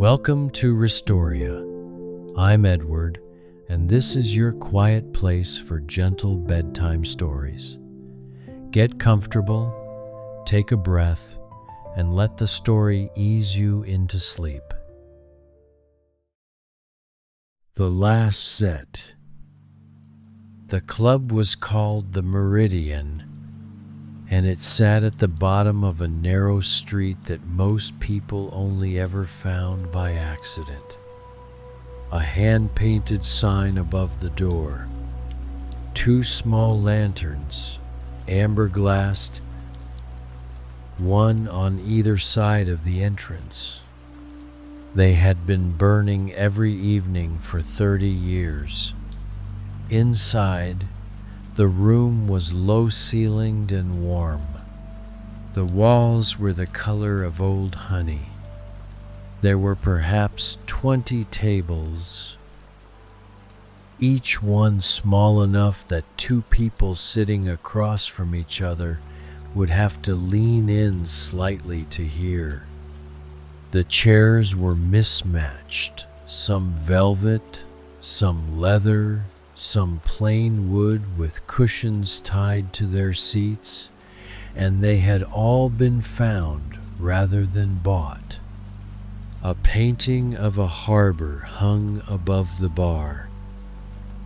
Welcome to Restoria. I'm Edward, and this is your quiet place for gentle bedtime stories. Get comfortable, take a breath, and let the story ease you into sleep. The last set. The club was called the Meridian, and it sat at the bottom of a narrow street that most people only ever found by accident. A hand-painted sign above the door, two small lanterns, amber-glassed, one on either side of the entrance. They had been burning every evening for 30 years. Inside, the room was low-ceilinged and warm. The walls were the color of old honey. There were perhaps 20 tables, each one small enough that two people sitting across from each other would have to lean in slightly to hear. The chairs were mismatched, some velvet, some leather, some plain wood with cushions tied to their seats, and they had all been found rather than bought. A painting of a harbor hung above the bar.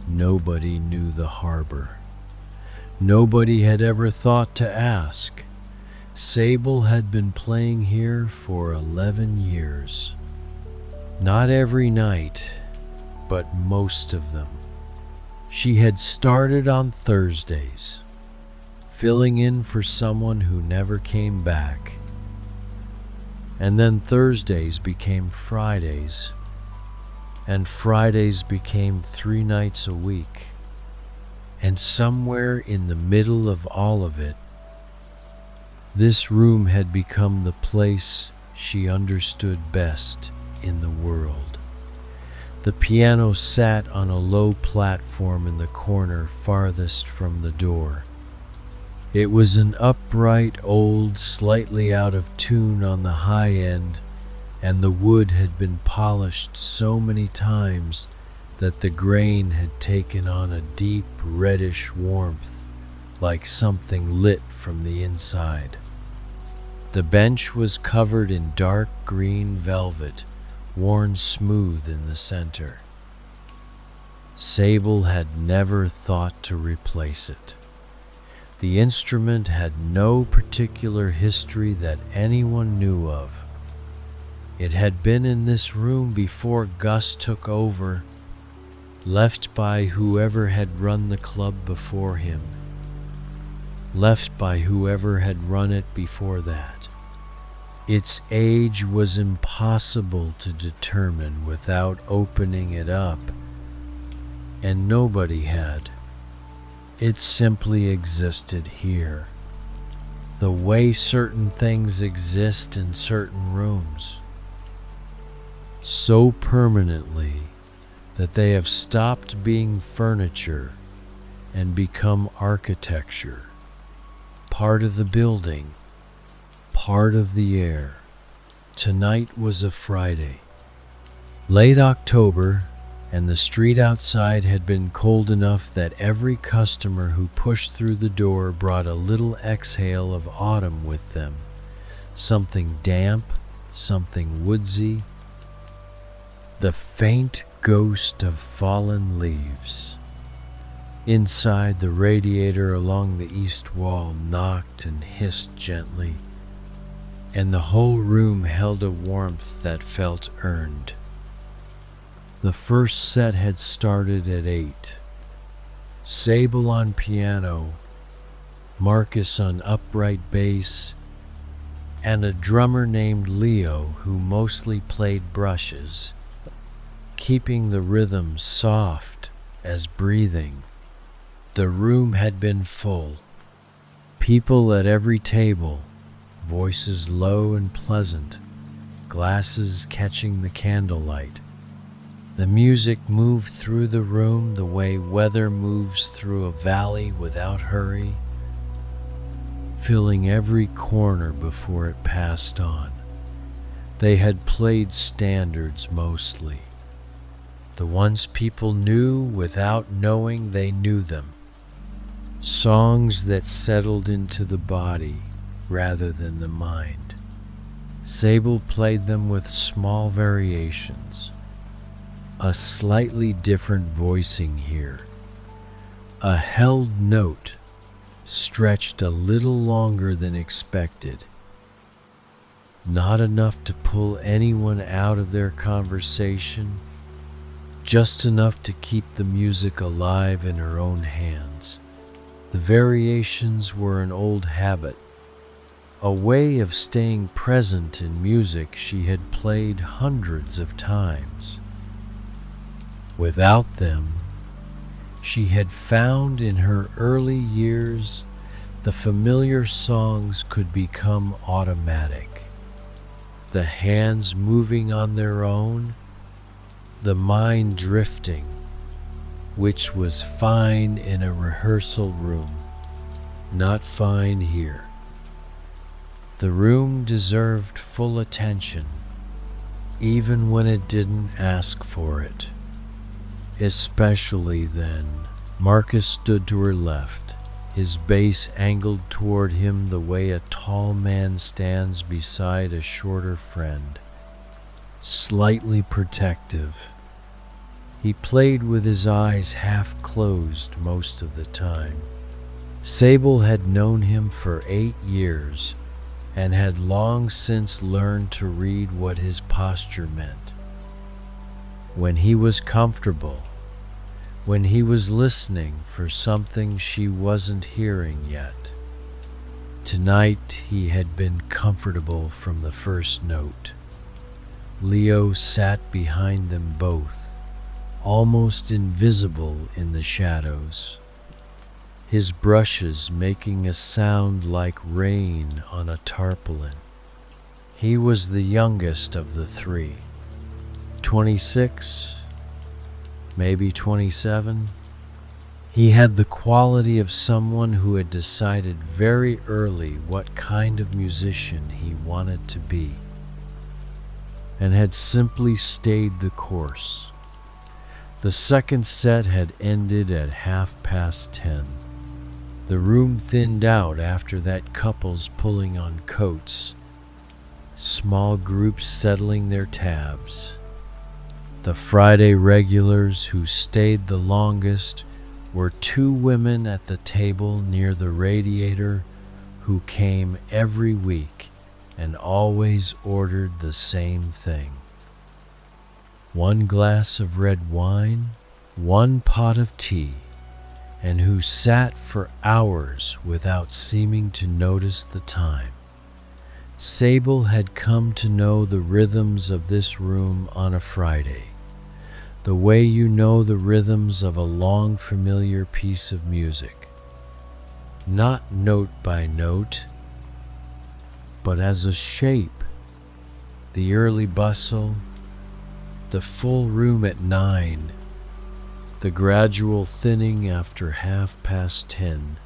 Nobody knew the harbor. Nobody had ever thought to ask. Sable had been playing here for 11 years. Not every night, but most of them. She had started on Thursdays, filling in for someone who never came back. And then Thursdays became Fridays, and Fridays became 3 nights a week. And somewhere in the middle of all of it, this room had become the place she understood best in the world. The piano sat on a low platform in the corner farthest from the door. It was an upright, old, slightly out of tune on the high end, and the wood had been polished so many times that the grain had taken on a deep, reddish warmth, like something lit from the inside. The bench was covered in dark green velvet, worn smooth in the center. Sable had never thought to replace it. The instrument had no particular history that anyone knew of. It had been in this room before Gus took over, left by whoever had run the club before him, left by whoever had run it before that. Its age was impossible to determine without opening it up, and nobody had. It simply existed here, the way certain things exist in certain rooms, so permanently that they have stopped being furniture and become architecture, part of the building, part of the air. Tonight was a Friday, late October, and the street outside had been cold enough that every customer who pushed through the door brought a little exhale of autumn with them, something damp, something woodsy, the faint ghost of fallen leaves. Inside, the radiator along the east wall knocked and hissed gently, and the whole room held a warmth that felt earned. The first set had started at 8. Sable on piano, Marcus on upright bass, and a drummer named Leo who mostly played brushes, keeping the rhythm soft as breathing. The room had been full. People at every table, voices low and pleasant, glasses catching the candlelight. The music moved through the room the way weather moves through a valley without hurry, filling every corner before it passed on. They had played standards mostly, the ones people knew without knowing they knew them. Songs that settled into the body rather than the mind. Sable played them with small variations. A slightly different voicing here. A held note stretched a little longer than expected. Not enough to pull anyone out of their conversation, just enough to keep the music alive in her own hands. The variations were an old habit, a way of staying present in music she had played hundreds of times. Without them, she had found in her early years the familiar songs could become automatic. The hands moving on their own, the mind drifting, which was fine in a rehearsal room, not fine here. The room deserved full attention, even when it didn't ask for it. Especially then. Marcus stood to her left, his base angled toward him the way a tall man stands beside a shorter friend, slightly protective. He played with his eyes half closed most of the time. Sable had known him for 8 years and had long since learned to read what his posture meant. When he was comfortable, when he was listening for something she wasn't hearing yet. Tonight he had been comfortable from the first note. Leo sat behind them both, almost invisible in the shadows, his brushes making a sound like rain on a tarpaulin. He was the youngest of the three, 26, maybe 27. He had the quality of someone who had decided very early what kind of musician he wanted to be, and had simply stayed the course. The second set had ended at 10:30. The room thinned out after that, couples pulling on coats, small groups settling their tabs. The Friday regulars who stayed the longest were 2 women at the table near the radiator who came every week and always ordered the same thing. 1 glass of red wine, 1 pot of tea, and who sat for hours without seeming to notice the time. Sable had come to know the rhythms of this room on a Friday, the way you know the rhythms of a long familiar piece of music, not note by note, but as a shape. The early bustle, the full room at 9, the gradual thinning after 10:30,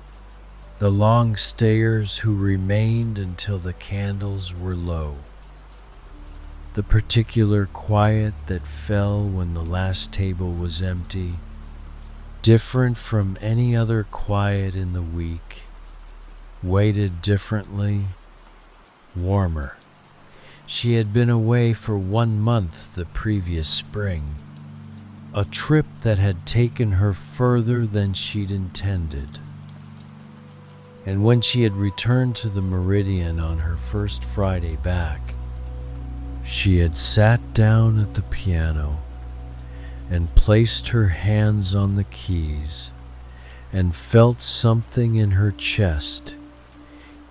the long stayers who remained until the candles were low, the particular quiet that fell when the last table was empty, different from any other quiet in the week, weighted differently, warmer. She had been away for 1 month the previous spring, a trip that had taken her further than she'd intended. And when she had returned to the Meridian on her first Friday back, she had sat down at the piano and placed her hands on the keys and felt something in her chest,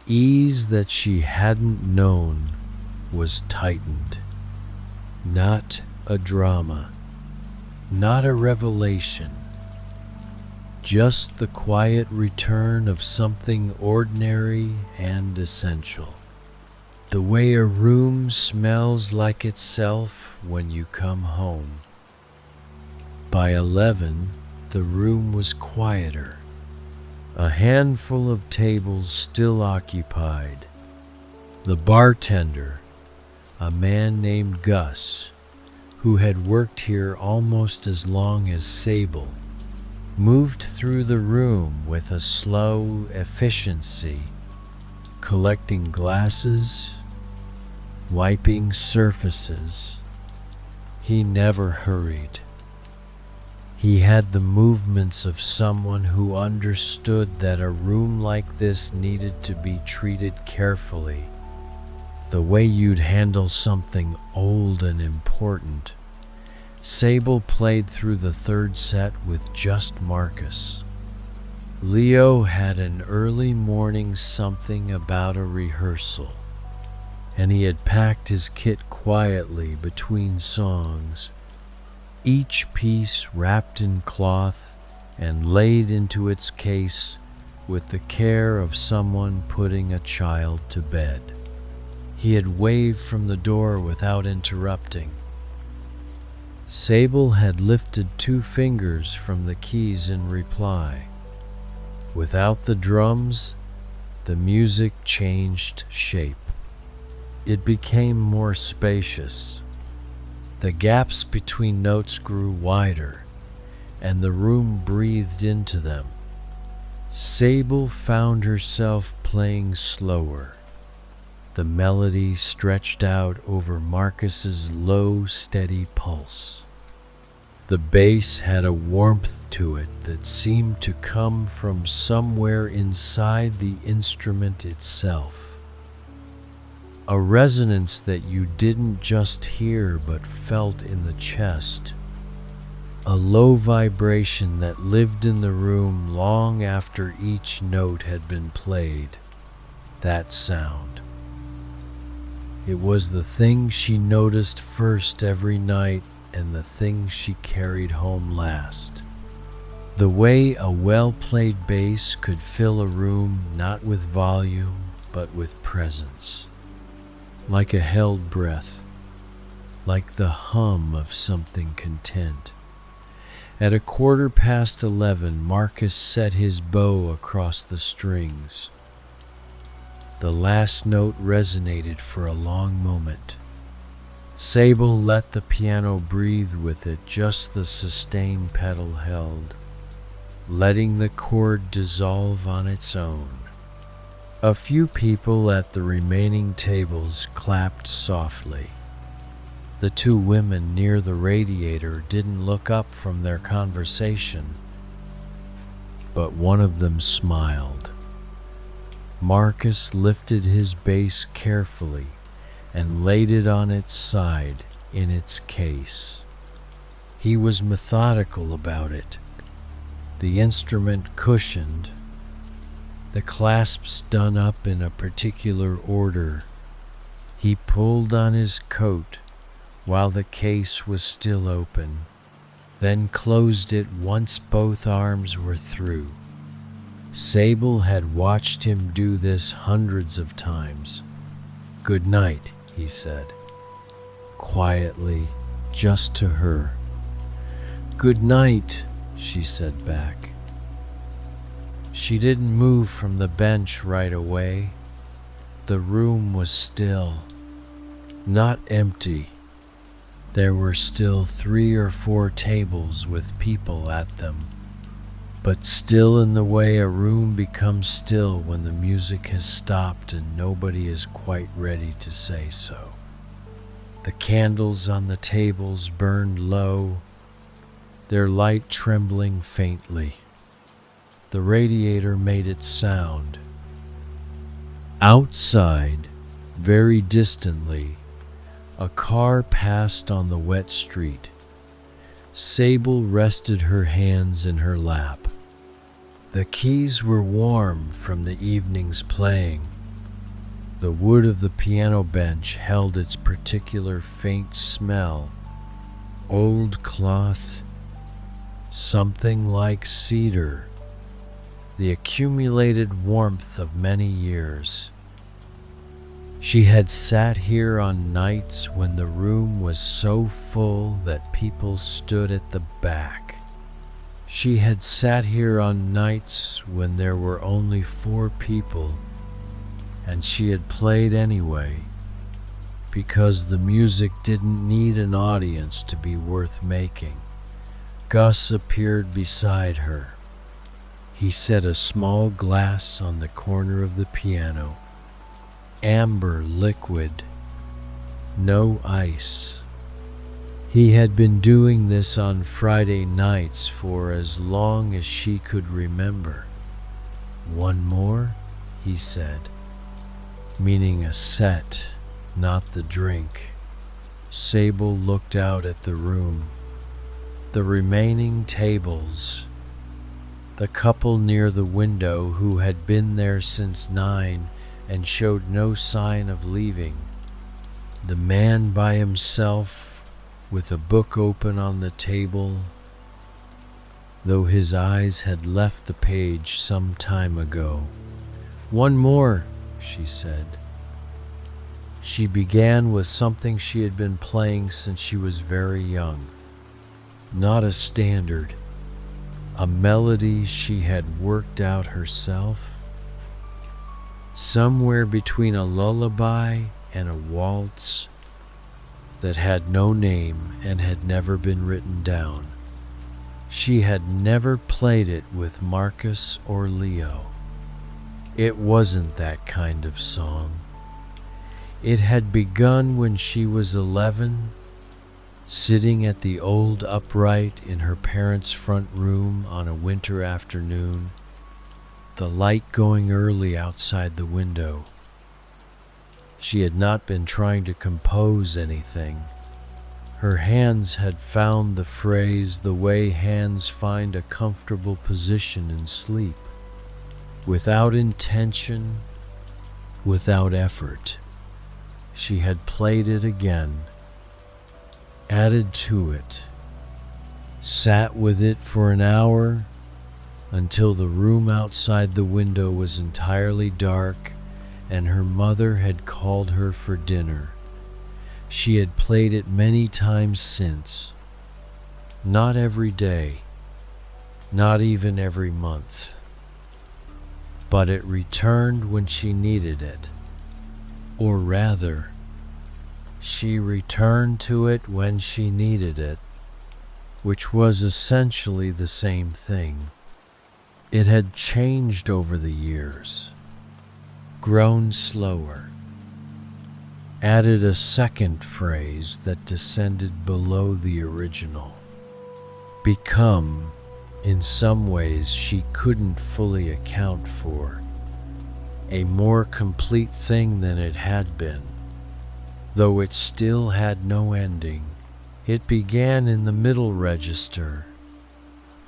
ease that she hadn't known, was tightened. Not a drama, not a revelation, just the quiet return of something ordinary and essential. The way a room smells like itself when you come home. By 11, the room was quieter, a handful of tables still occupied. The bartender, a man named Gus, who had worked here almost as long as Sable, moved through the room with a slow efficiency, collecting glasses, wiping surfaces. He never hurried. He had the movements of someone who understood that a room like this needed to be treated carefully, the way you'd handle something old and important. Sable played through the third set with just Marcus. Leo had an early morning something about a rehearsal, and he had packed his kit quietly between songs, each piece wrapped in cloth and laid into its case with the care of someone putting a child to bed. He had waved from the door without interrupting. Sable had lifted 2 fingers from the keys in reply. Without the drums, the music changed shape. It became more spacious. The gaps between notes grew wider, and the room breathed into them. Sable found herself playing slower. The melody stretched out over Marcus's low, steady pulse. The bass had a warmth to it that seemed to come from somewhere inside the instrument itself. A resonance that you didn't just hear but felt in the chest. A low vibration that lived in the room long after each note had been played. That sound. It was the thing she noticed first every night and the thing she carried home last. The way a well-played bass could fill a room not with volume but with presence. Like a held breath, like the hum of something content. At 11:15, Marcus set his bow across the strings. The last note resonated for a long moment. Sable let the piano breathe with it, just the sustain pedal held, letting the chord dissolve on its own. A few people at the remaining tables clapped softly. The 2 women near the radiator didn't look up from their conversation, but one of them smiled. Marcus lifted his bass carefully and laid it on its side in its case. He was methodical about it. The instrument cushioned, the clasps done up in a particular order. He pulled on his coat while the case was still open, then closed it once both arms were through. Sable had watched him do this hundreds of times. "Good night," he said, quietly, just to her. "Good night," she said back. She didn't move from the bench right away. The room was still, not empty. There were still 3 or 4 tables with people at them, but still in the way a room becomes still when the music has stopped and nobody is quite ready to say so. The candles on the tables burned low, their light trembling faintly. The radiator made its sound. Outside, very distantly, a car passed on the wet street. Sable rested her hands in her lap. The keys were warm from the evening's playing. The wood of the piano bench held its particular faint smell. Old cloth, something like cedar. The accumulated warmth of many years. She had sat here on nights when the room was so full that people stood at the back. She had sat here on nights when there were only 4 people, and she had played anyway. because the music didn't need an audience to be worth making. Gus appeared beside her. He set a small glass on the corner of the piano. Amber liquid, no ice. He had been doing this on Friday nights for as long as she could remember. "One more?" he said, meaning a set, not the drink. Sable looked out at the room. The remaining tables. The couple near the window who had been there since 9 and showed no sign of leaving. The man by himself with a book open on the table, though his eyes had left the page some time ago. "One more," she said. She began with something she had been playing since she was very young. Not a standard, a melody she had worked out herself, somewhere between a lullaby and a waltz that had no name and had never been written down. She had never played it with Marcus or Leo. It wasn't that kind of song. It had begun when she was 11, sitting at the old upright in her parents' front room on a winter afternoon, the light going early outside the window. She had not been trying to compose anything. Her hands had found the phrase the way hands find a comfortable position in sleep, without intention, without effort. She had played it again, added to it, sat with it for an hour until the room outside the window was entirely dark and her mother had called her for dinner. She had played it many times since, not every day, not even every month, but it returned when she needed it, or rather, she returned to it when she needed it, which was essentially the same thing. It had changed over the years, grown slower, added a second phrase that descended below the original, become, in some ways she couldn't fully account for, a more complete thing than it had been. Though it still had no ending, it began in the middle register,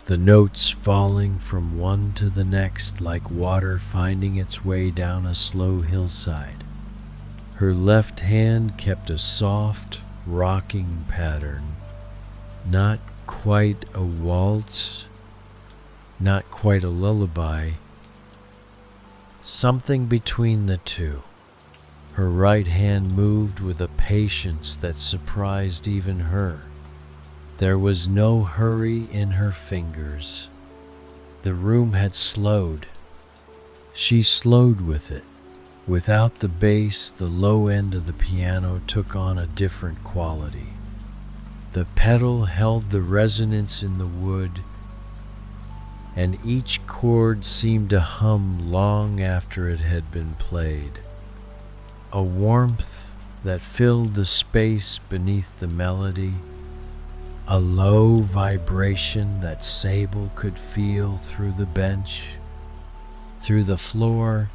the notes falling from one to the next like water finding its way down a slow hillside. Her left hand kept a soft, rocking pattern, not quite a waltz, not quite a lullaby, something between the two. Her right hand moved with a patience that surprised even her. There was no hurry in her fingers. The room had slowed. She slowed with it. Without the bass, the low end of the piano took on a different quality. The pedal held the resonance in the wood, and each chord seemed to hum long after it had been played. A warmth that filled the space beneath the melody, a low vibration that Sable could feel through the bench, through the floor,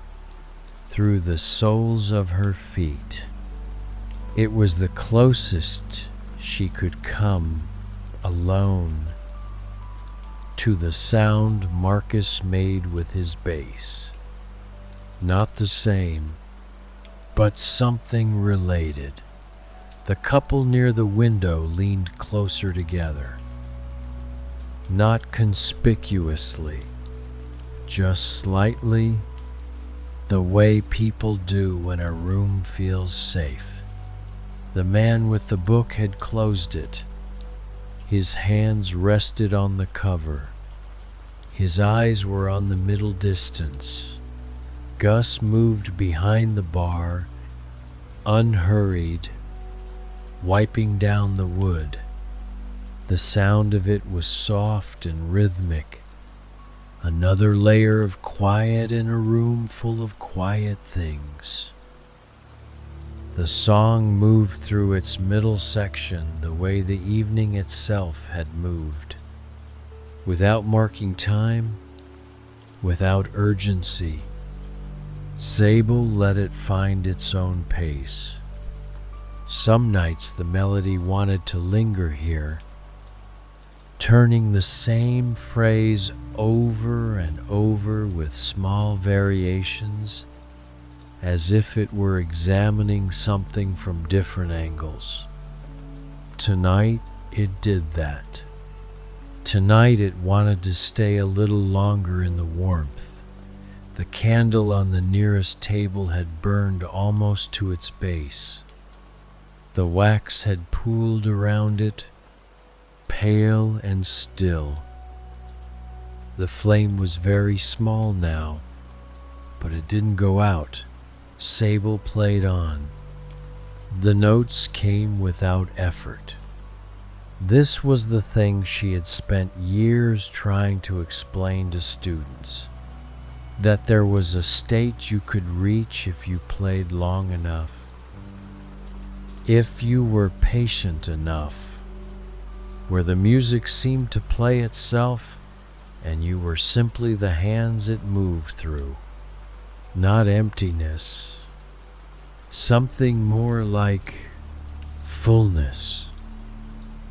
through the soles of her feet. It was the closest she could come, alone, to the sound Marcus made with his bass. Not the same, but something related. The couple near the window leaned closer together. Not conspicuously, just slightly, the way people do when a room feels safe. The man with the book had closed it. His hands rested on the cover. His eyes were on the middle distance. Gus moved behind the bar, unhurried, wiping down the wood. The sound of it was soft and rhythmic, another layer of quiet in a room full of quiet things. The song moved through its middle section the way the evening itself had moved, without marking time, without urgency. Sable let it find its own pace. Some nights the melody wanted to linger here, turning the same phrase over and over with small variations, as if it were examining something from different angles. Tonight it did that. Tonight it wanted to stay a little longer in the warmth. The candle on the nearest table had burned almost to its base. The wax had pooled around it, pale and still. The flame was very small now, but it didn't go out. Sable played on. The notes came without effort. This was the thing she had spent years trying to explain to students, that there was a state you could reach if you played long enough, if you were patient enough, where the music seemed to play itself and you were simply the hands it moved through. Not emptiness, something more like fullness,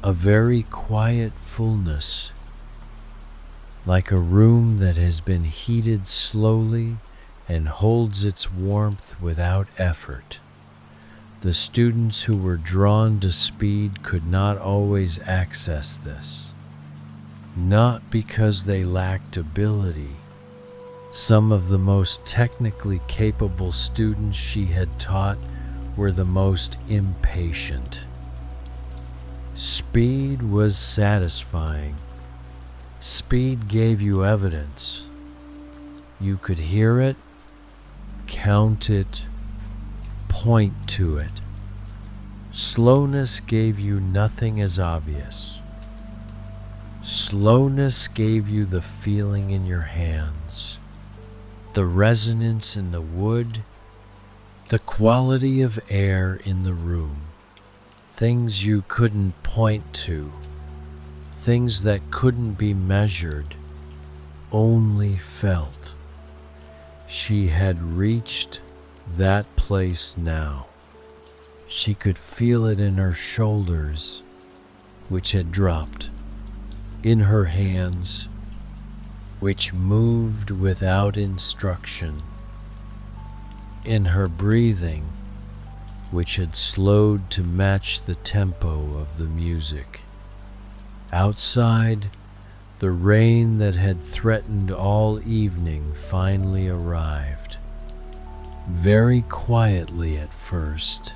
a very quiet fullness, like a room that has been heated slowly and holds its warmth without effort. The students who were drawn to speed could not always access this, not because they lacked ability. Some of the most technically capable students she had taught were the most impatient. Speed was satisfying. Speed gave you evidence. You could hear it, count it, point to it. Slowness gave you nothing as obvious. Slowness gave you the feeling in your hands, the resonance in the wood, the quality of air in the room, things you couldn't point to, things that couldn't be measured, only felt. She had reached that place now. She could feel it in her shoulders, which had dropped, in her hands, which moved without instruction, in her breathing, which had slowed to match the tempo of the music. Outside, the rain that had threatened all evening finally arrived. Very quietly at first,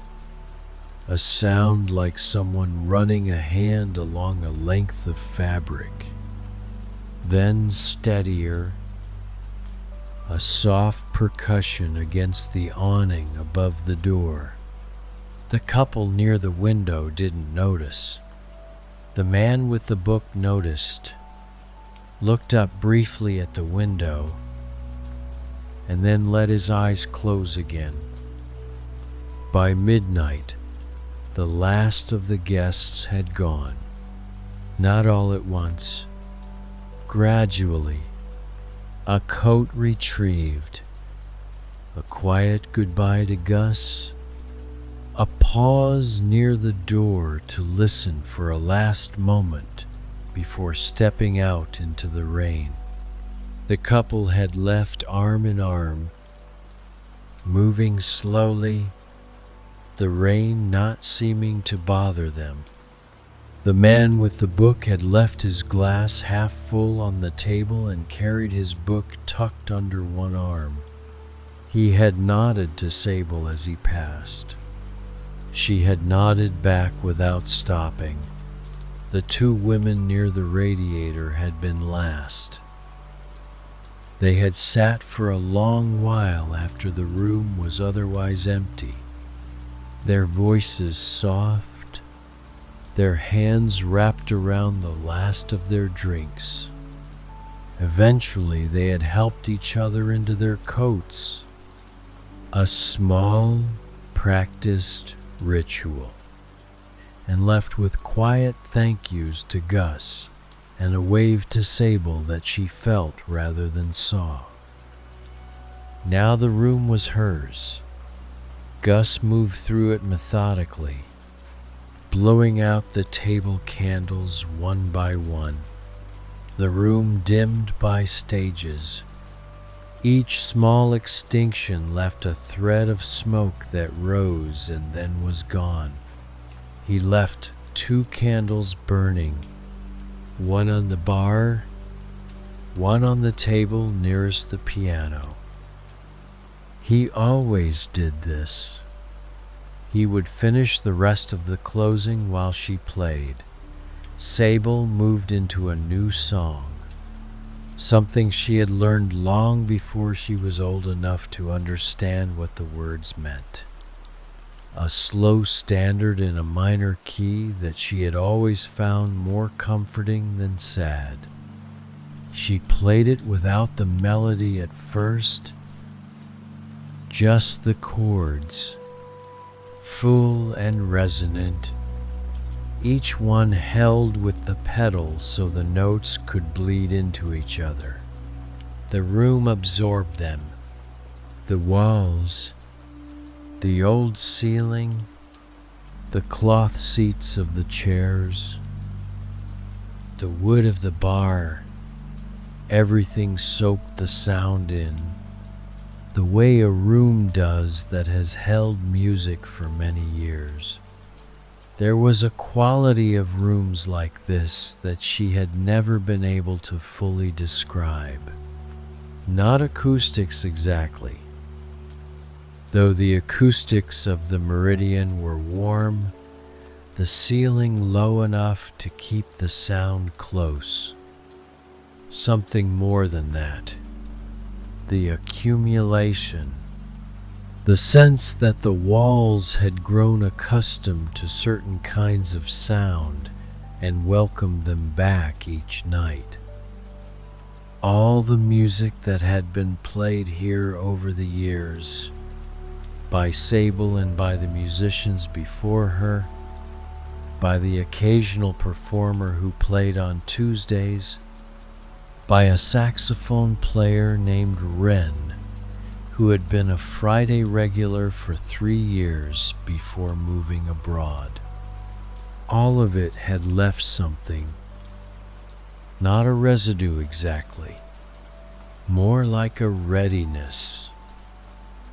a sound like someone running a hand along a length of fabric. Then steadier, a soft percussion against the awning above the door. The couple near the window didn't notice. The man with the book noticed, looked up briefly at the window, and then let his eyes close again. By midnight, the last of the guests had gone. Not all at once, gradually, a coat retrieved, a quiet goodbye to Gus, a pause near the door to listen for a last moment before stepping out into the rain. The couple had left arm in arm, moving slowly, the rain not seeming to bother them. The man with the book had left his glass half full on the table and carried his book tucked under one arm. He had nodded to Sable as he passed. She had nodded back without stopping. The two women near the radiator had been last. They had sat for a long while after the room was otherwise empty, their voices soft, their hands wrapped around the last of their drinks. Eventually, they had helped each other into their coats. A small, practiced ritual, and left with quiet thank yous to Gus and a wave to Sable that she felt rather than saw. Now the room was hers. Gus moved through it methodically, blowing out the table candles one by one, the room dimmed by stages. Each small extinction left a thread of smoke that rose and then was gone. He left 2 candles burning, one on the bar, one on the table nearest the piano. He always did this. He would finish the rest of the closing while she played. Sable moved into a new song, something she had learned long before she was old enough to understand what the words meant. A slow standard in a minor key that she had always found more comforting than sad. She played it without the melody at first, just the chords, full and resonant, each one held with the pedal so the notes could bleed into each other. The room absorbed them. The walls, the old ceiling, the cloth seats of the chairs, the wood of the bar, everything soaked the sound in, the way a room does that has held music for many years. There was a quality of rooms like this that she had never been able to fully describe. Not acoustics exactly, though the acoustics of the Meridian were warm, the ceiling low enough to keep the sound close. Something more than that. The accumulation. The sense that the walls had grown accustomed to certain kinds of sound and welcomed them back each night. All the music that had been played here over the years, by Sable and by the musicians before her, by the occasional performer who played on Tuesdays, by a saxophone player named Wren, who had been a Friday regular for 3 years before moving abroad. All of it had left something, not a residue exactly, more like a readiness.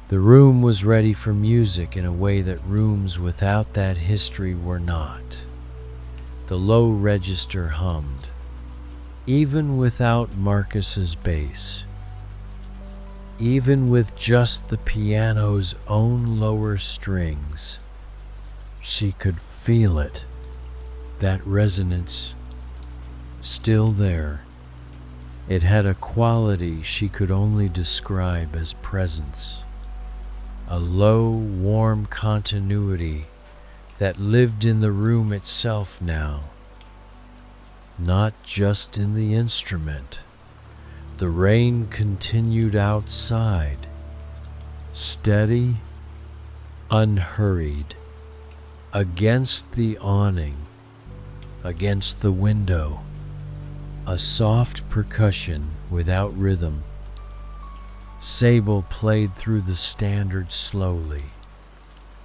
The room was ready for music in a way that rooms without that history were not. The low register hummed, even without Marcus's bass. Even with just the piano's own lower strings, she could feel it, that resonance, still there. It had a quality she could only describe as presence, a low, warm continuity that lived in the room itself now, not just in the instrument. The rain continued outside, steady, unhurried, against the awning, against the window, a soft percussion without rhythm. Sable played through the standard slowly.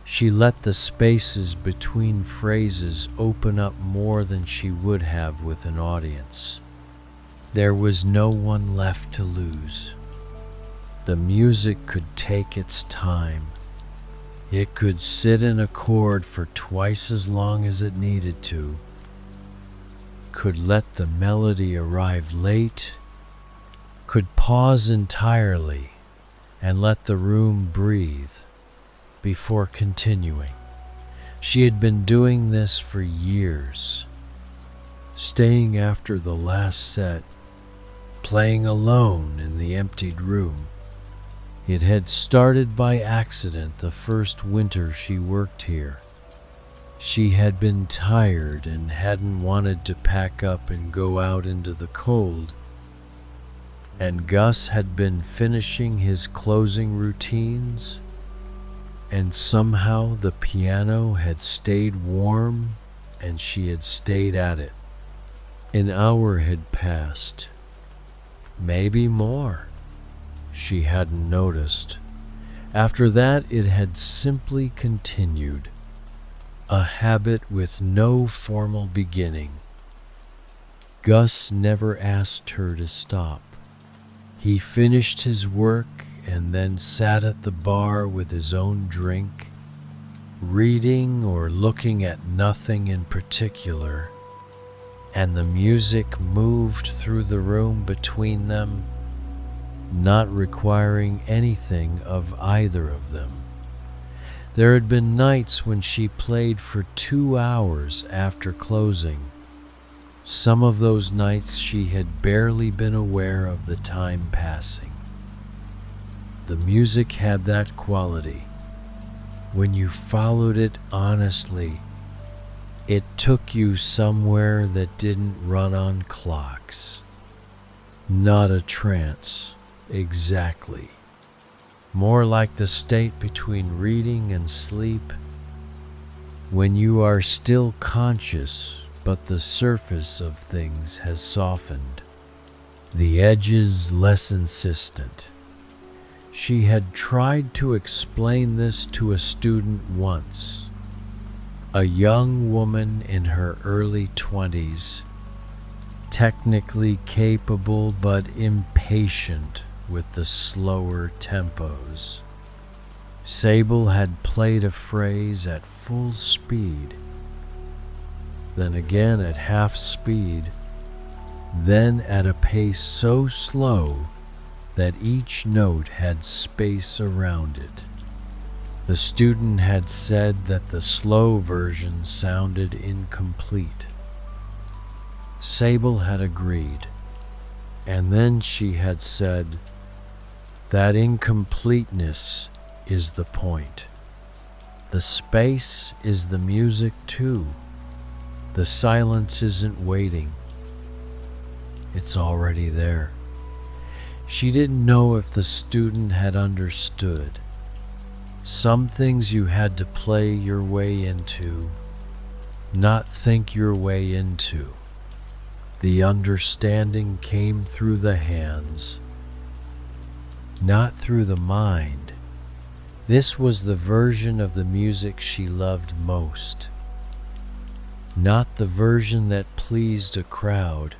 She let the spaces between phrases open up more than she would have with an audience. There was no one left to lose. The music could take its time. It could sit in a chord for twice as long as it needed to, could let the melody arrive late, could pause entirely and let the room breathe before continuing. She had been doing this for years, staying after the last set, playing alone in the emptied room. It had started by accident the first winter she worked here. She had been tired and hadn't wanted to pack up and go out into the cold, and Gus had been finishing his closing routines, and somehow the piano had stayed warm and she had stayed at it. An hour had passed, maybe more. She hadn't noticed. After that, it had simply continued, a habit with no formal beginning. Gus never asked her to stop. He finished his work and then sat at the bar with his own drink, reading or looking at nothing in particular, and the music moved through the room between them, not requiring anything of either of them. There had been nights when she played for 2 hours after closing. Some of those nights she had barely been aware of the time passing. The music had that quality. When you followed it honestly, it took you somewhere that didn't run on clocks. Not a trance, exactly. More like the state between reading and sleep, when you are still conscious but the surface of things has softened, the edges less insistent. She had tried to explain this to a student once, a young woman in her early 20s, technically capable but impatient with the slower tempos. Sable had played a phrase at full speed, then again at half speed, then at a pace so slow that each note had space around it. The student had said that the slow version sounded incomplete. Sable had agreed, and then she had said, that incompleteness is the point. The space is the music too. The silence isn't waiting. It's already there. She didn't know if the student had understood. Some things you had to play your way into, not think your way into. The understanding came through the hands, not through the mind. This was the version of the music she loved most. Not the version that pleased a crowd,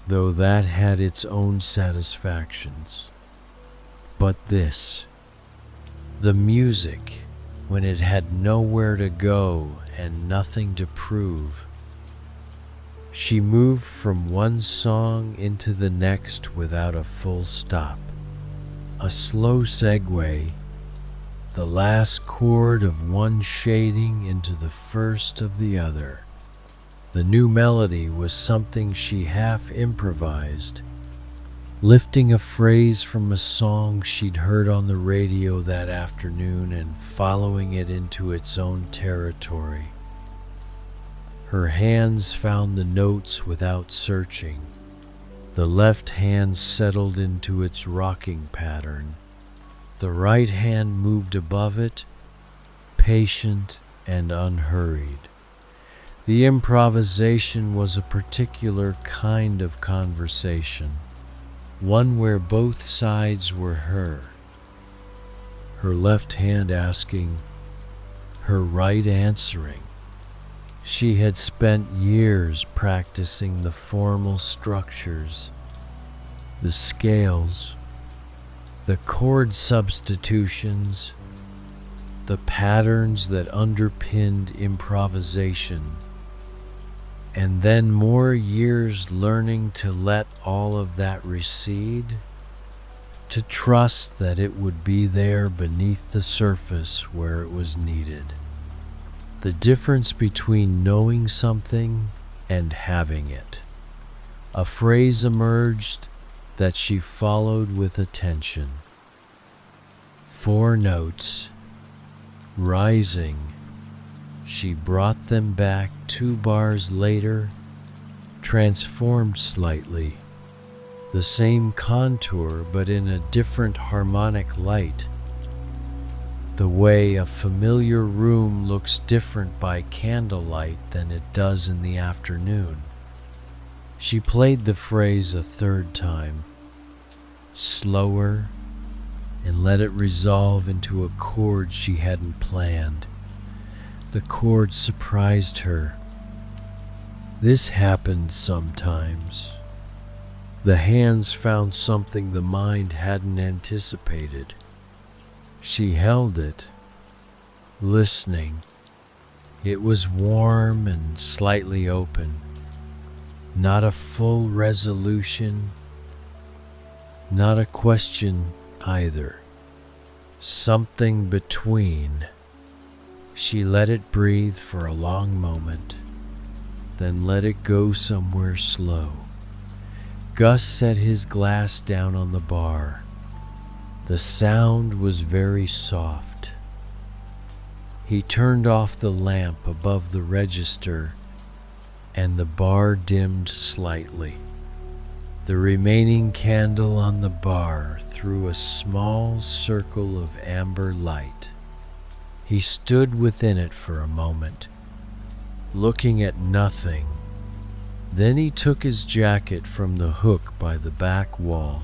though that had its own satisfactions. But this, the music, when it had nowhere to go and nothing to prove. She moved from one song into the next without a full stop. A slow segue, the last chord of one shading into the first of the other. The new melody was something she half improvised, lifting a phrase from a song she'd heard on the radio that afternoon and following it into its own territory. Her hands found the notes without searching. The left hand settled into its rocking pattern. The right hand moved above it, patient and unhurried. The improvisation was a particular kind of conversation, one where both sides were her left hand asking, her right answering. She had spent years practicing the formal structures, the scales, the chord substitutions, the patterns that underpinned improvisation, and then more years learning to let all of that recede, to trust that it would be there beneath the surface where it was needed. The difference between knowing something and having it. A phrase emerged that she followed with attention. 4 notes, rising, She brought them back 2 bars later, transformed slightly, the same contour but in a different harmonic light. The way a familiar room looks different by candlelight than it does in the afternoon. She played the phrase a 3rd time, slower, and let it resolve into a chord she hadn't planned. The chord surprised her. This happened sometimes. The hands found something the mind hadn't anticipated. She held it, listening. It was warm and slightly open. Not a full resolution, not a question either. Something between. She let it breathe for a long moment, then let it go somewhere slow. Gus set his glass down on the bar. The sound was very soft. He turned off the lamp above the register, and the bar dimmed slightly. The remaining candle on the bar threw a small circle of amber light. He stood within it for a moment, looking at nothing. Then he took his jacket from the hook by the back wall,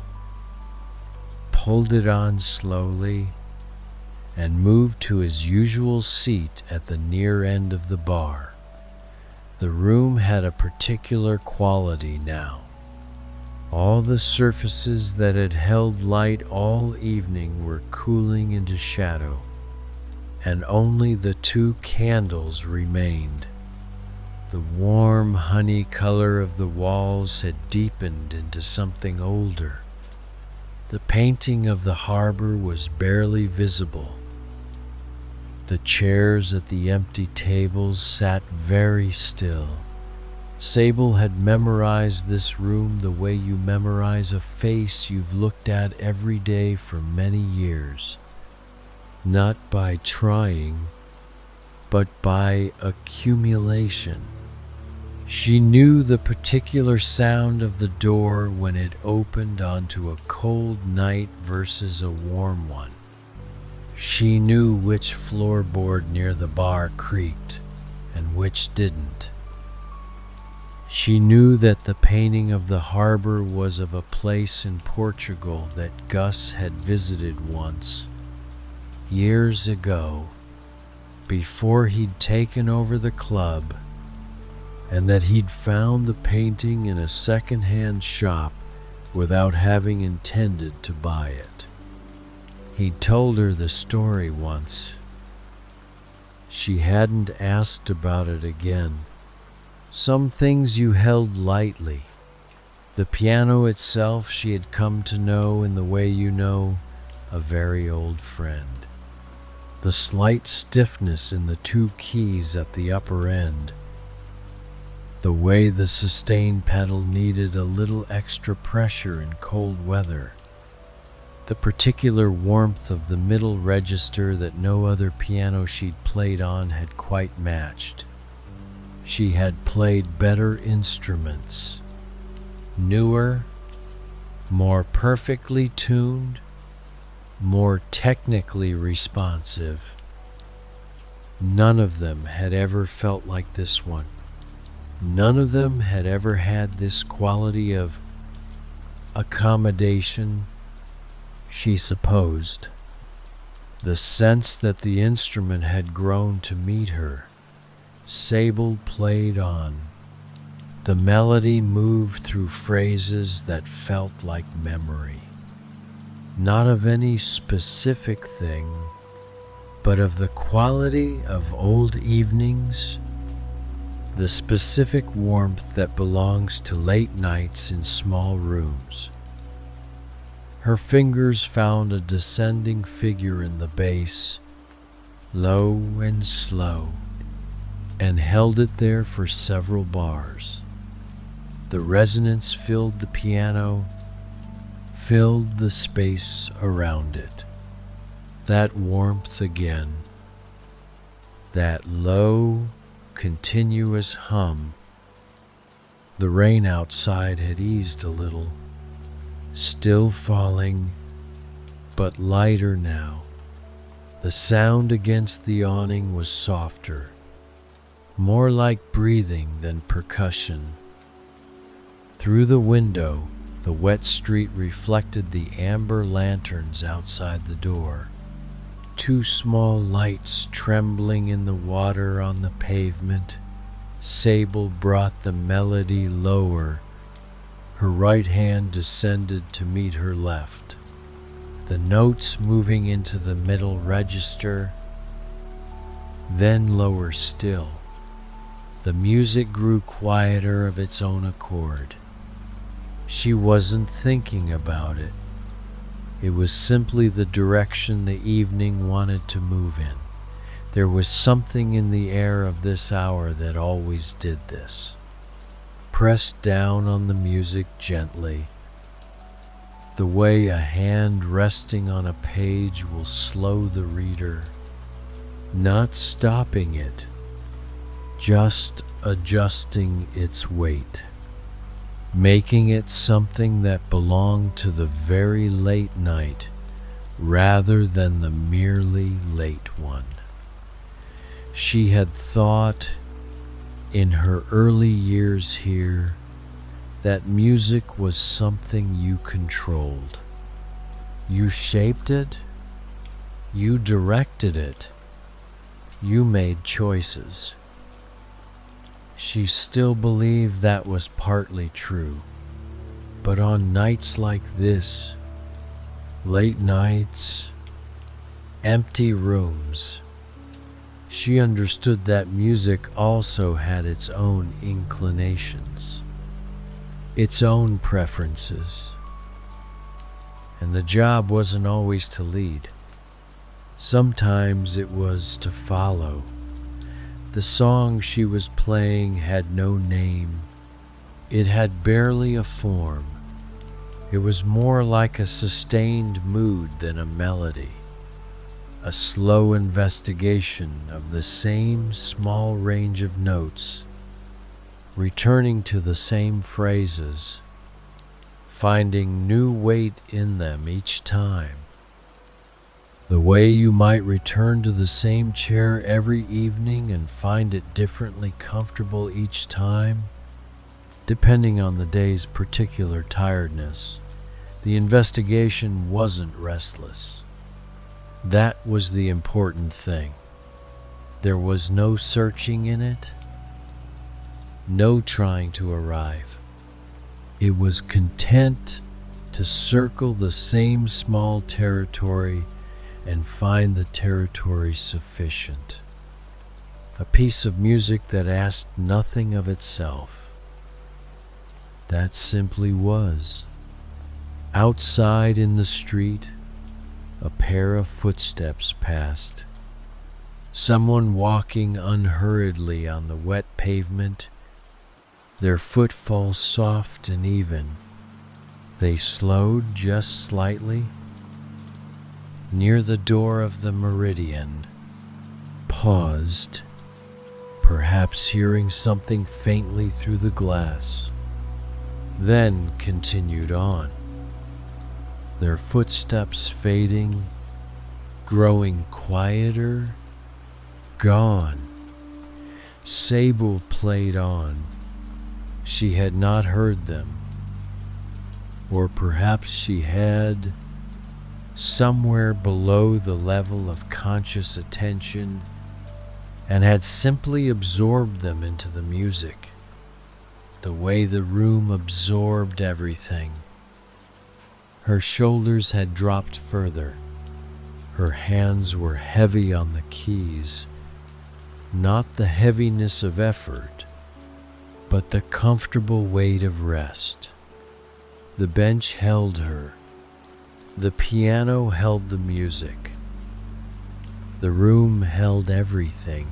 pulled it on slowly, and moved to his usual seat at the near end of the bar. The room had a particular quality now. All the surfaces that had held light all evening were cooling into shadow, and only the 2 candles remained. The warm honey color of the walls had deepened into something older. The painting of the harbor was barely visible. The chairs at the empty tables sat very still. Sable had memorized this room the way you memorize a face you've looked at every day for many years. Not by trying, but by accumulation. She knew the particular sound of the door when it opened onto a cold night versus a warm one. She knew which floorboard near the bar creaked and which didn't. She knew that the painting of the harbor was of a place in Portugal that Gus had visited once, years ago, before he'd taken over the club, and that he'd found the painting in a second-hand shop without having intended to buy it. He'd told her the story once. She hadn't asked about it again. Some things you held lightly. The piano itself she had come to know in the way you know a very old friend. The slight stiffness in the 2 keys at the upper end. The way the sustain pedal needed a little extra pressure in cold weather. The particular warmth of the middle register that no other piano she'd played on had quite matched. She had played better instruments, newer, more perfectly tuned, more technically responsive. None of them had ever felt like this one. None of them had ever had this quality of accommodation, she supposed. The sense that the instrument had grown to meet her. Sable played on. The melody moved through phrases that felt like memory. Not of any specific thing, but of the quality of old evenings, the specific warmth that belongs to late nights in small rooms. Her fingers found a descending figure in the bass, low and slow, and held it there for several bars. The resonance filled the piano, filled the space around it. That warmth again. that low, continuous hum. The rain outside had eased a little, still falling, but lighter now. The sound against the awning was softer, more like breathing than percussion. Through the window, the wet street reflected the amber lanterns outside the door. Two small lights trembling in the water on the pavement. Sable brought the melody lower. Her right hand descended to meet her left. The notes moving into the middle register, then lower still. The music grew quieter of its own accord. She wasn't thinking about it. It was simply the direction the evening wanted to move in. There was something in the air of this hour that always did this. Pressed down on the music gently, the way a hand resting on a page will slow the reader, not stopping it, just adjusting its weight, making it something that belonged to the very late night rather than the merely late one. She had thought in her early years here that music was something you controlled. You shaped it, you directed it, you made choices. She still believed that was partly true, but on nights like this, late nights, empty rooms, she understood that music also had its own inclinations, its own preferences, and the job wasn't always to lead. Sometimes it was to follow. The song she was playing had no name. It had barely a form. It was more like a sustained mood than a melody, a slow investigation of the same small range of notes, returning to the same phrases, finding new weight in them each time. The way you might return to the same chair every evening and find it differently comfortable each time, depending on the day's particular tiredness. The investigation wasn't restless. That was the important thing. There was no searching in it, no trying to arrive. It was content to circle the same small territory and find the territory sufficient. A piece of music that asked nothing of itself. That simply was. Outside in the street, a pair of footsteps passed. Someone walking unhurriedly on the wet pavement, their footfall soft and even. They slowed just slightly, near the door of the Meridian, paused, perhaps hearing something faintly through the glass, then continued on, their footsteps fading, growing quieter, gone. Sable played on. She had not heard them, or perhaps she had, somewhere below the level of conscious attention, and had simply absorbed them into the music, the way the room absorbed everything. Her shoulders had dropped further. Her hands were heavy on the keys, not the heaviness of effort, but the comfortable weight of rest. The bench held her. The piano held the music. The room held everything.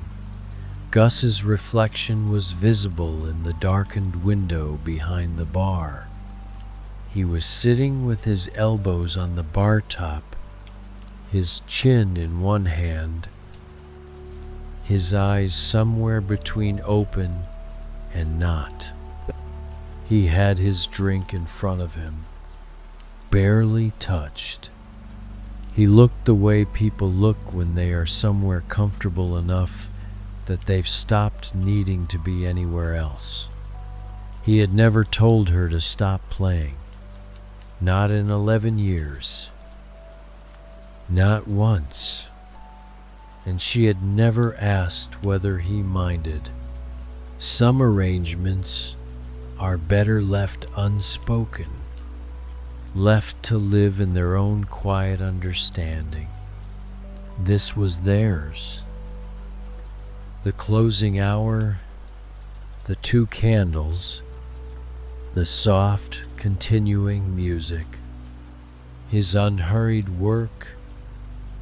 Gus's reflection was visible in the darkened window behind the bar. He was sitting with his elbows on the bar top, his chin in one hand, his eyes somewhere between open and not. He had his drink in front of him, barely touched. He looked the way people look when they are somewhere comfortable enough that they've stopped needing to be anywhere else. He had never told her to stop playing, not in 11 years, not once, and she had never asked whether he minded. Some arrangements are better left unspoken, left to live in their own quiet understanding. This was theirs. The closing hour, the 2 candles, the soft, continuing music, his unhurried work,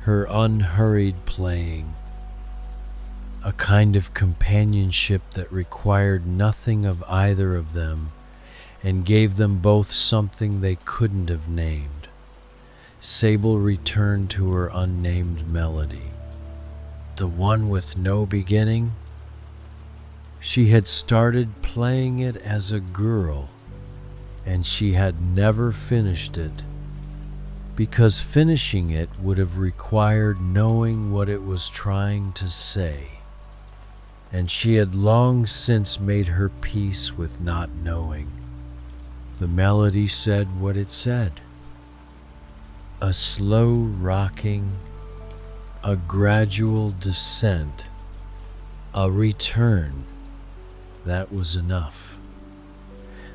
her unhurried playing, a kind of companionship that required nothing of either of them and gave them both something they couldn't have named. Sable returned to her unnamed melody, the one with no beginning. She had started playing it as a girl, and she had never finished it, because finishing it would have required knowing what it was trying to say, and she had long since made her peace with not knowing. The melody said what it said. A slow rocking, a gradual descent, a return. That was enough.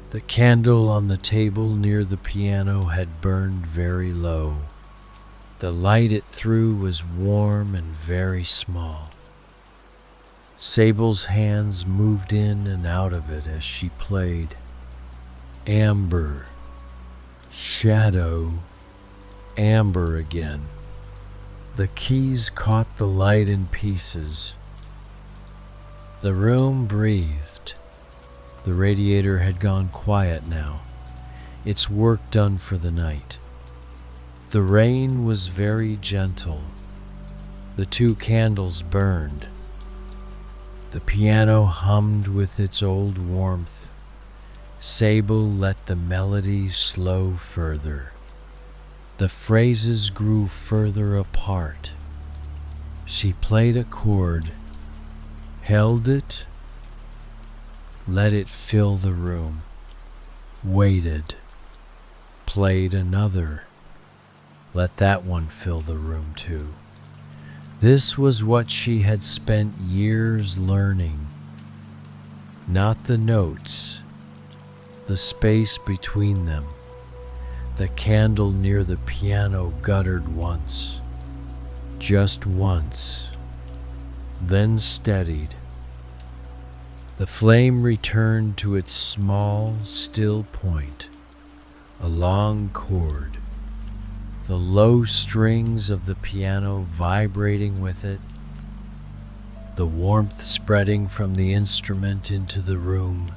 The candle on the table near the piano had burned very low. The light it threw was warm and very small. Sable's hands moved in and out of it as she played. Amber, shadow, amber again. The keys caught the light in pieces. The room breathed. The radiator had gone quiet now, its work done for the night. The rain was very gentle. The 2 candles burned. The piano hummed with its old warmth. Sable let the melody slow further. The phrases grew further apart. She played a chord, held it, let it fill the room, waited, played another, let that one fill the room too. This was what she had spent years learning. Not the notes, the space between them. The candle near the piano guttered once, just once, then steadied. The flame returned to its small, still point, a long chord, the low strings of the piano vibrating with it, the warmth spreading from the instrument into the room.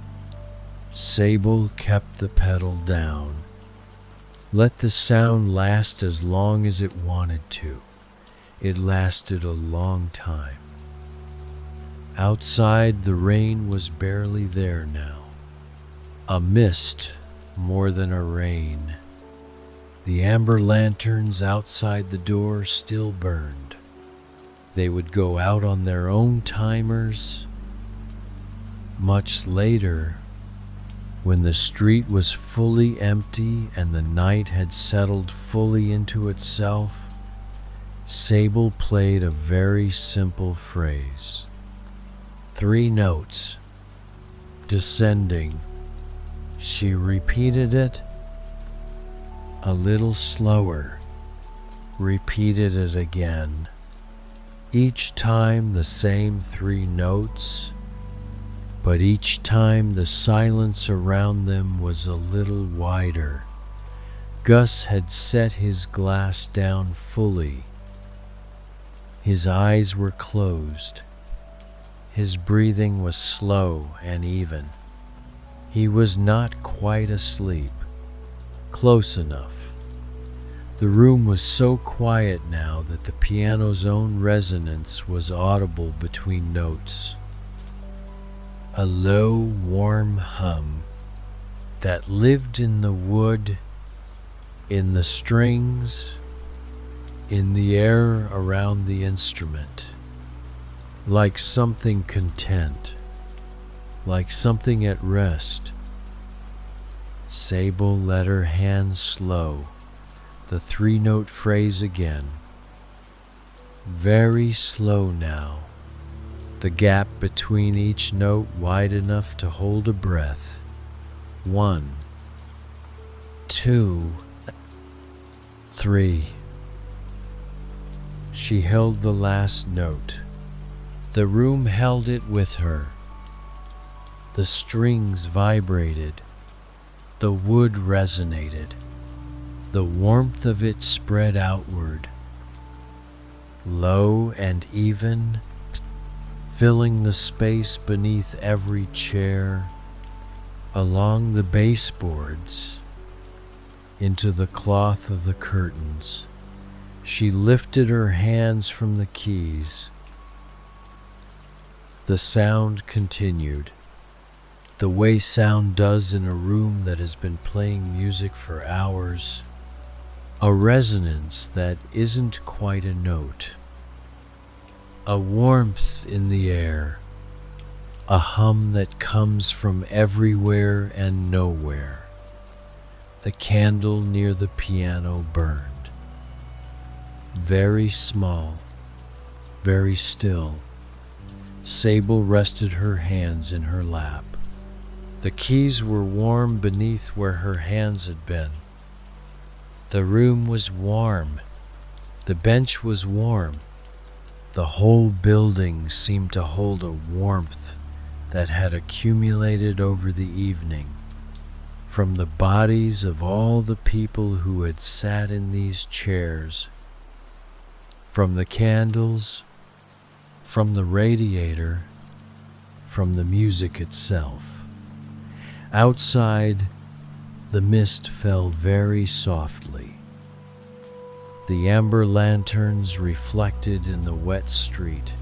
Sable kept the pedal down. Let the sound last as long as it wanted to. It lasted a long time. Outside, the rain was barely there now. A mist more than a rain. The amber lanterns outside the door still burned. They would go out on their own timers. Much later, when the street was fully empty and the night had settled fully into itself, Sable played a very simple phrase. 3 notes, descending. She repeated it a little slower, repeated it again. Each time the same 3 notes, but each time the silence around them was a little wider. Gus had set his glass down fully. His eyes were closed. His breathing was slow and even. He was not quite asleep. Close enough. The room was so quiet now that the piano's own resonance was audible between notes. A low, warm hum that lived in the wood, in the strings, in the air around the instrument, like something content, like something at rest. Sable let her hands slow, the three-note phrase again. Very slow now, the gap between each note wide enough to hold a breath. 1, 2, 3. She held the last note. The room held it with her. The strings vibrated. The wood resonated. The warmth of it spread outward, low and even, filling the space beneath every chair, along the baseboards, into the cloth of the curtains. She lifted her hands from the keys. The sound continued, the way sound does in a room that has been playing music for hours. A resonance that isn't quite a note. A warmth in the air. A hum that comes from everywhere and nowhere. The candle near the piano burned. Very small, very still. Sable rested her hands in her lap. The keys were warm beneath where her hands had been. The room was warm. The bench was warm. The whole building seemed to hold a warmth that had accumulated over the evening, from the bodies of all the people who had sat in these chairs, from the candles, from the radiator, from the music itself. Outside, the mist fell very softly. The amber lanterns reflected in the wet street,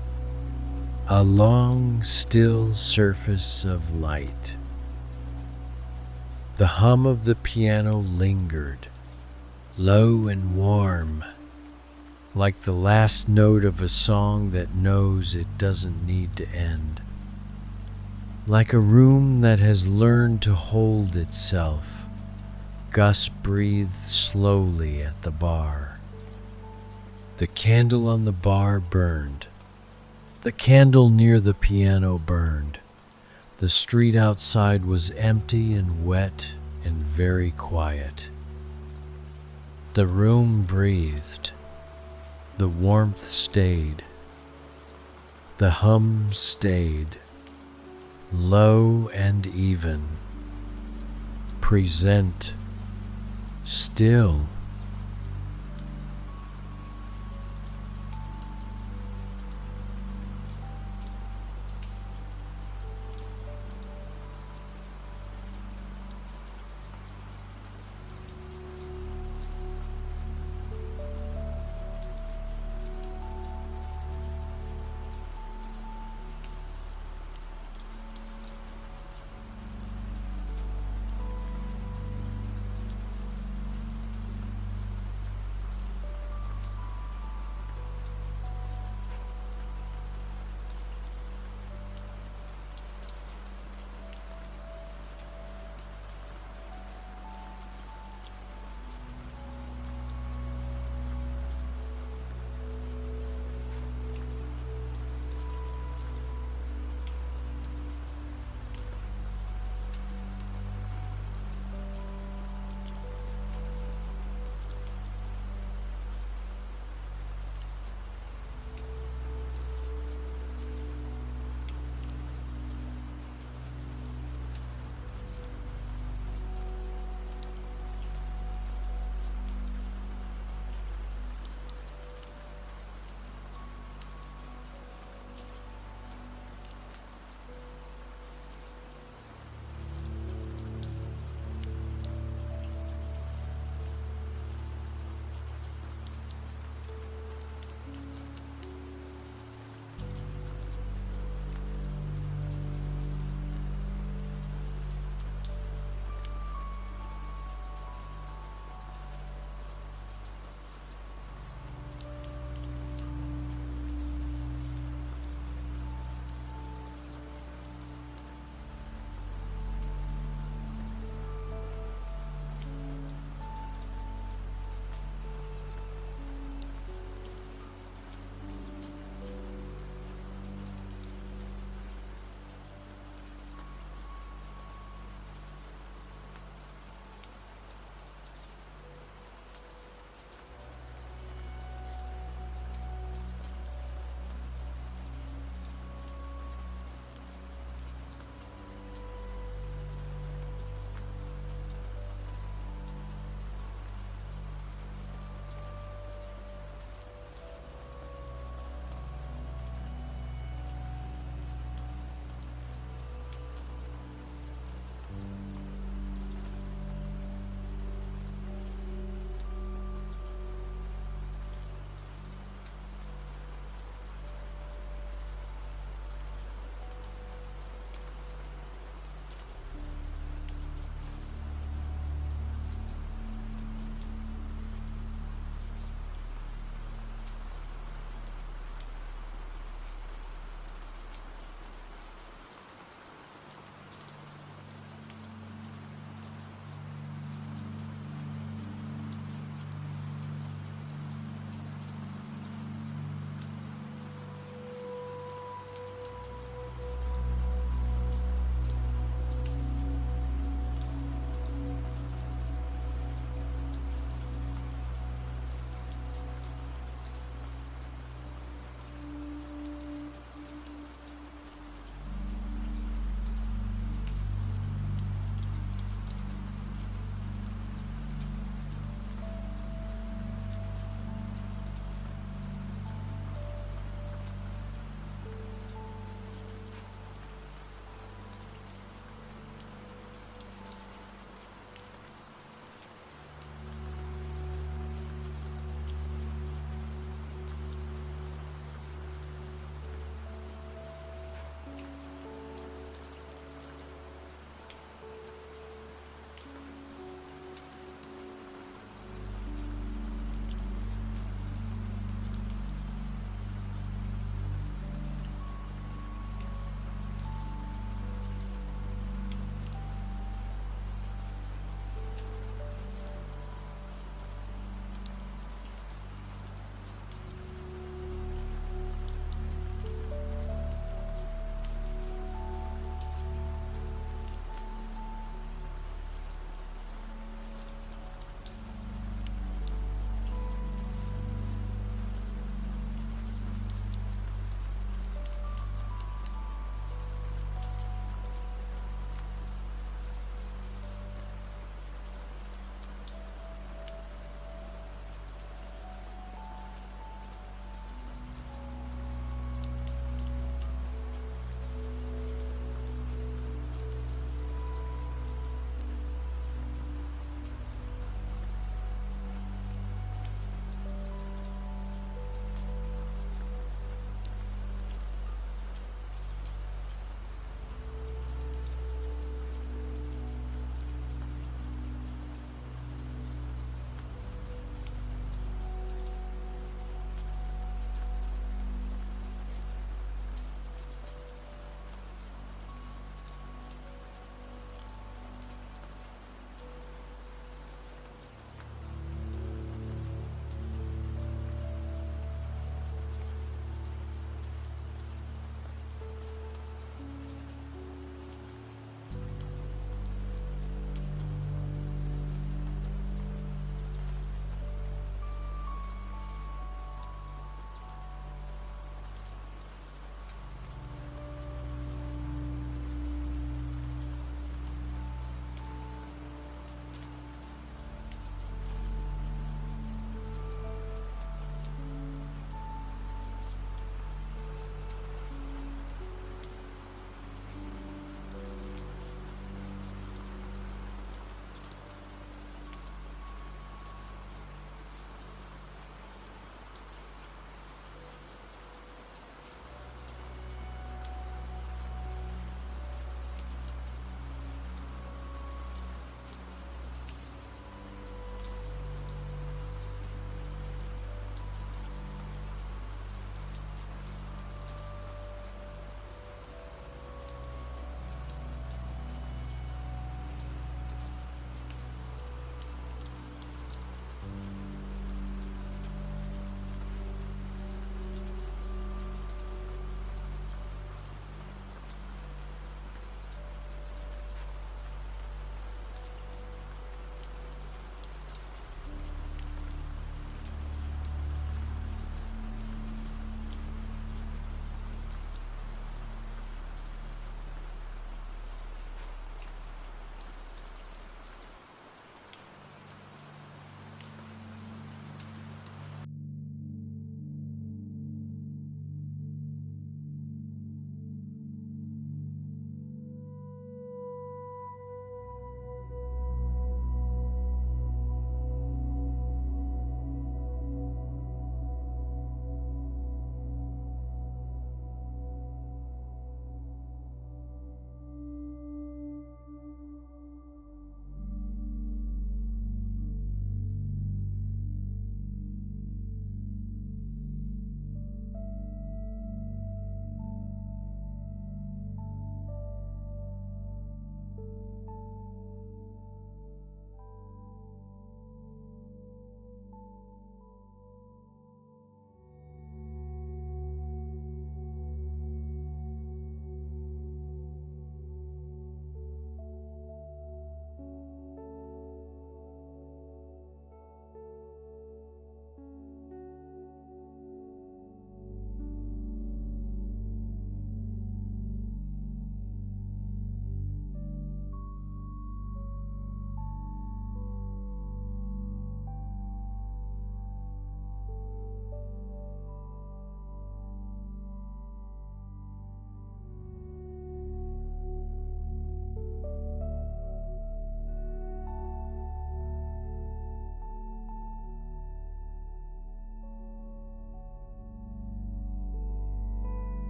a long, still surface of light. The hum of the piano lingered, low and warm, like the last note of a song that knows it doesn't need to end. Like a room that has learned to hold itself. Gus breathed slowly at the bar. The candle on the bar burned. The candle near the piano burned. The street outside was empty and wet and very quiet. The room breathed. The warmth stayed. The hum stayed. Low and even. Present. Still.